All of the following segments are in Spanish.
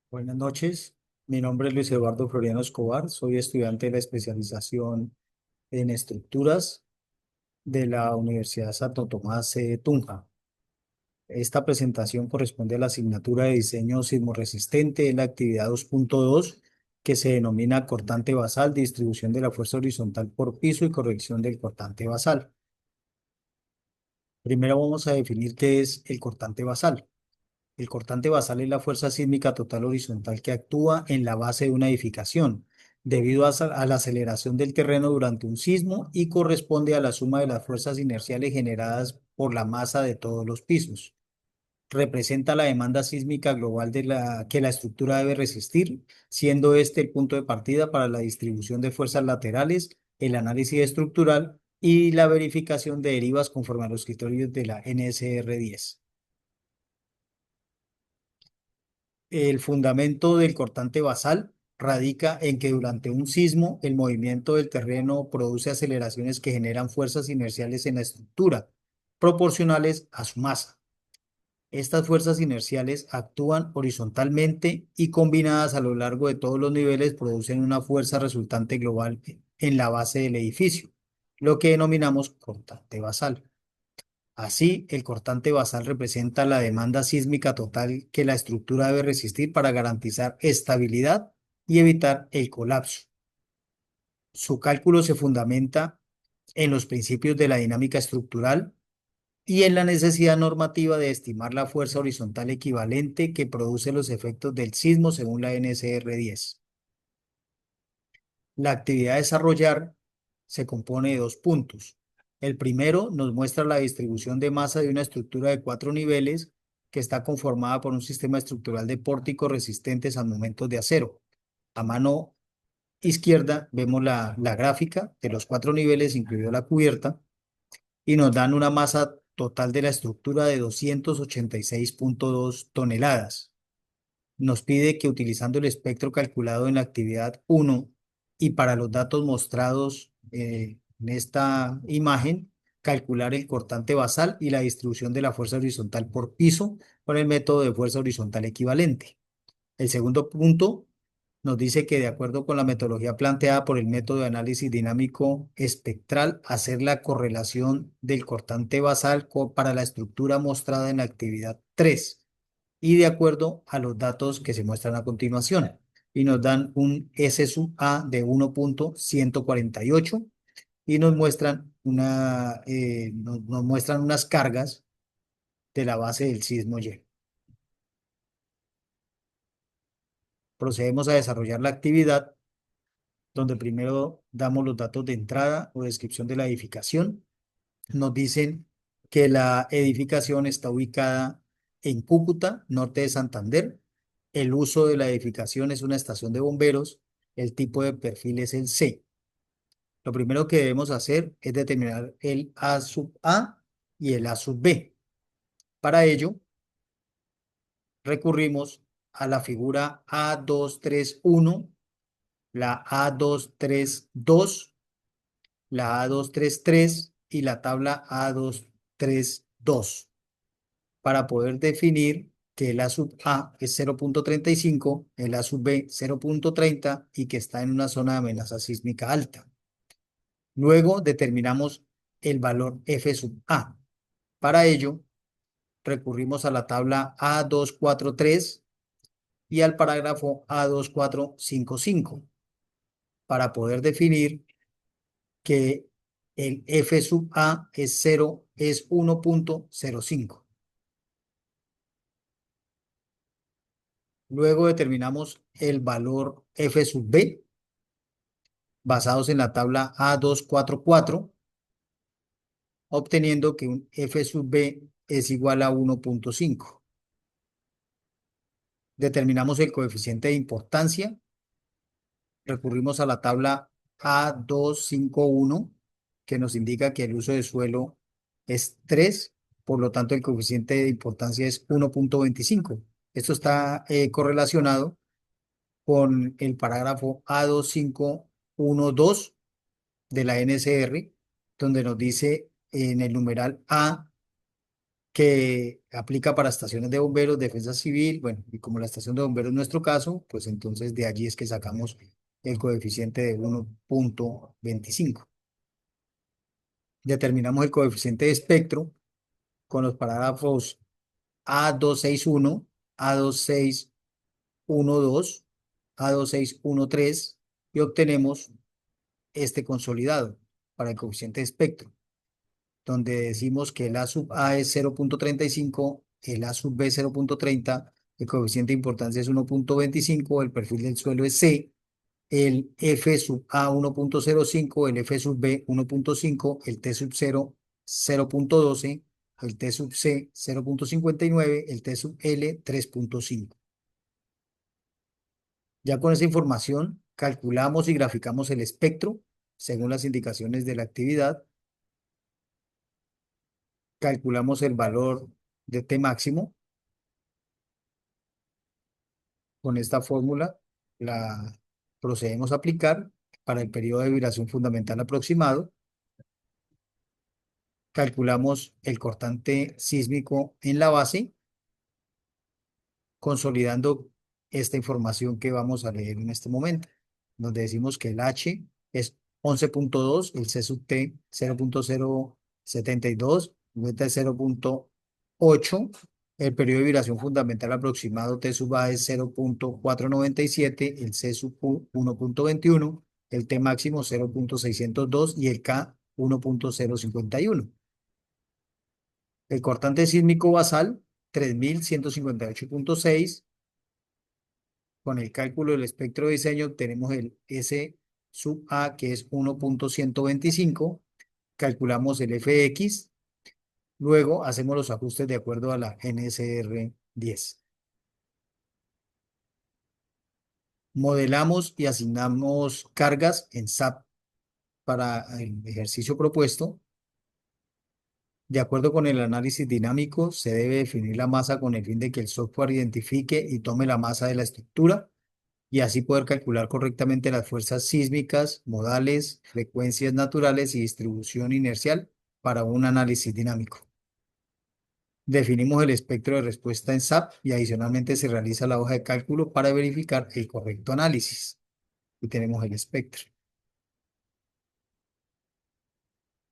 Buenas noches, mi nombre es Luis Eduardo Floriano Escobar, soy estudiante de la especialización en estructuras de la Universidad Santo Tomás de Tunja. Esta presentación corresponde a la asignatura de diseño sismorresistente en la actividad 2.2 que se denomina cortante basal, distribución de la fuerza horizontal por piso y corrección del cortante basal. Primero vamos a definir qué es el cortante basal. El cortante basal es la fuerza sísmica total horizontal que actúa en la base de una edificación, debido a la aceleración del terreno durante un sismo y corresponde a la suma de las fuerzas inerciales generadas por la masa de todos los pisos. Representa la demanda sísmica global que la estructura debe resistir, siendo este el punto de partida para la distribución de fuerzas laterales, el análisis estructural y la verificación de derivas conforme a los criterios de la NSR 10. El fundamento del cortante basal radica en que durante un sismo el movimiento del terreno produce aceleraciones que generan fuerzas inerciales en la estructura, proporcionales a su masa. Estas fuerzas inerciales actúan horizontalmente y combinadas a lo largo de todos los niveles producen una fuerza resultante global en la base del edificio, lo que denominamos cortante basal. Así, el cortante basal representa la demanda sísmica total que la estructura debe resistir para garantizar estabilidad y evitar el colapso. Su cálculo se fundamenta en los principios de la dinámica estructural y en la necesidad normativa de estimar la fuerza horizontal equivalente que produce los efectos del sismo según la NSR 10. La actividad a desarrollar se compone de dos puntos. El primero nos muestra la distribución de masa de una estructura de 4 niveles que está conformada por un sistema estructural de pórticos resistentes a momentos de acero. A mano izquierda vemos la gráfica de los 4 niveles, incluido la cubierta, y nos dan una masa total de la estructura de 286,2 toneladas. Nos pide que utilizando el espectro calculado en la actividad 1 y para los datos mostrados en esta imagen, calcular el cortante basal y la distribución de la fuerza horizontal por piso con el método de fuerza horizontal equivalente. El segundo punto nos dice que de acuerdo con la metodología planteada por el método de análisis dinámico espectral, hacer la correlación del cortante basal para la estructura mostrada en la actividad 3 y de acuerdo a los datos que se muestran a continuación. Y nos dan un S sub A de 1,148 y nos muestran unas cargas de la base del sismo Y. Procedemos a desarrollar la actividad donde primero damos los datos de entrada o descripción de la edificación. Nos dicen que la edificación está ubicada en Cúcuta, norte de Santander. El uso de la edificación es una estación de bomberos. El tipo de perfil es el C. Lo primero que debemos hacer es determinar el A sub A y el A sub B. Para ello, recurrimos a la figura A231, la A232, la A233 y la tabla A232 para poder definir que el A sub A es 0,35, el A sub B 0,30 y que está en una zona de amenaza sísmica alta. Luego determinamos el valor F sub A. Para ello, recurrimos a la tabla A243 y al parágrafo A2455 para poder definir que el F sub A es 0, es 1,05. Luego determinamos el valor F sub B basados en la tabla A244, obteniendo que un F sub B es igual a 1,5. Determinamos el coeficiente de importancia, recurrimos a la tabla A251, que nos indica que el uso de suelo es 3, por lo tanto el coeficiente de importancia es 1,25. Esto está correlacionado con el parágrafo A2512 de la NSR, donde nos dice en el numeral A que aplica para estaciones de bomberos, defensa civil, bueno, y como la estación de bomberos es nuestro caso, pues entonces de allí es que sacamos el coeficiente de 1,25. Determinamos el coeficiente de espectro con los parágrafos A261, A2612, A2613 y obtenemos este consolidado para el coeficiente de espectro, donde decimos que el A sub A es 0,35, el A sub B 0,30, el coeficiente de importancia es 1,25, el perfil del suelo es C, el F sub A 1,05, el F sub B 1,5, el T sub 0 0,12, el T sub C 0,59, el T sub L 3,5. Ya con esa información calculamos y graficamos el espectro según las indicaciones de la actividad, calculamos el valor de T máximo. Con esta fórmula la procedemos a aplicar para el periodo de vibración fundamental aproximado. Calculamos el cortante sísmico en la base, consolidando esta información que vamos a leer en este momento, donde decimos que el H es 11,2, el C sub T 0,072, el beta es 0,8, el periodo de vibración fundamental aproximado T sub A es 0,497, el C sub U 1,21, el T máximo 0,602 y el K 1,051. El cortante sísmico basal 3158,6. Con el cálculo del espectro de diseño obtenemos el S sub A, que es 1,125. Calculamos el FX. Luego hacemos los ajustes de acuerdo a la NSR 10. Modelamos y asignamos cargas en SAP para el ejercicio propuesto. De acuerdo con el análisis dinámico, se debe definir la masa con el fin de que el software identifique y tome la masa de la estructura y así poder calcular correctamente las fuerzas sísmicas, modales, frecuencias naturales y distribución inercial para un análisis dinámico. Definimos el espectro de respuesta en SAP y adicionalmente se realiza la hoja de cálculo para verificar el correcto análisis. Y tenemos el espectro.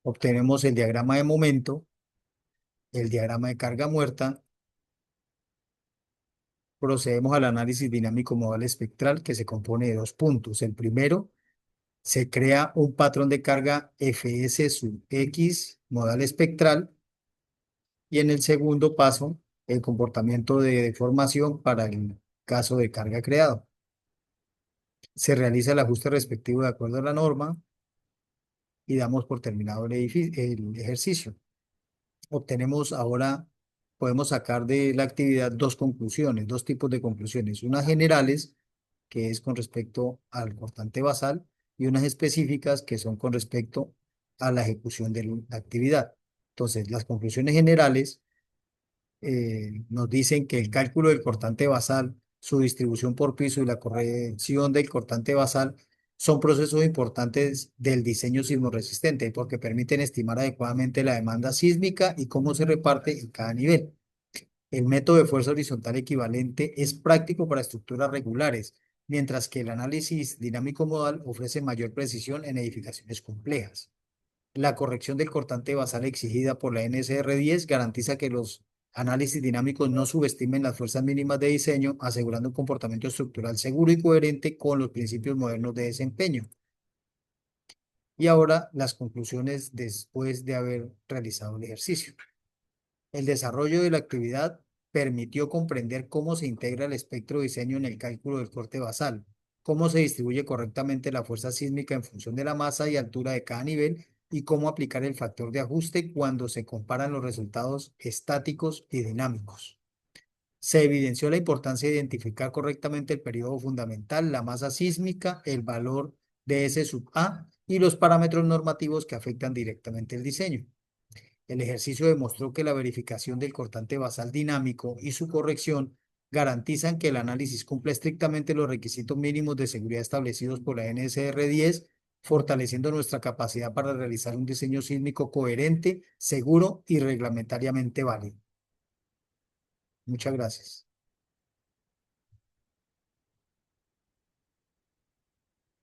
Obtenemos el diagrama de momento, el diagrama de carga muerta. Procedemos al análisis dinámico modal espectral que se compone de dos puntos. El primero, se crea un patrón de carga Fs sub X modal espectral y en el segundo paso, el comportamiento de deformación para el caso de carga creado. Se realiza el ajuste respectivo de acuerdo a la norma y damos por terminado el ejercicio. Obtenemos ahora, podemos sacar de la actividad dos conclusiones, dos tipos de conclusiones, unas generales, que es con respecto al cortante basal, y unas específicas que son con respecto a la ejecución de la actividad. Entonces, las conclusiones generales nos dicen que el cálculo del cortante basal, su distribución por piso y la corrección del cortante basal son procesos importantes del diseño sismoresistente porque permiten estimar adecuadamente la demanda sísmica y cómo se reparte en cada nivel. El método de fuerza horizontal equivalente es práctico para estructuras regulares, mientras que el análisis dinámico modal ofrece mayor precisión en edificaciones complejas. La corrección del cortante basal exigida por la NSR10 garantiza que los análisis dinámicos no subestimen las fuerzas mínimas de diseño, asegurando un comportamiento estructural seguro y coherente con los principios modernos de desempeño. Y ahora las conclusiones después de haber realizado el ejercicio. El desarrollo de la actividad permitió comprender cómo se integra el espectro de diseño en el cálculo del corte basal, cómo se distribuye correctamente la fuerza sísmica en función de la masa y altura de cada nivel y cómo aplicar el factor de ajuste cuando se comparan los resultados estáticos y dinámicos. Se evidenció la importancia de identificar correctamente el periodo fundamental, la masa sísmica, el valor de S sub A y los parámetros normativos que afectan directamente el diseño. El ejercicio demostró que la verificación del cortante basal dinámico y su corrección garantizan que el análisis cumpla estrictamente los requisitos mínimos de seguridad establecidos por la NSR10, fortaleciendo nuestra capacidad para realizar un diseño sísmico coherente, seguro y reglamentariamente válido. Muchas gracias.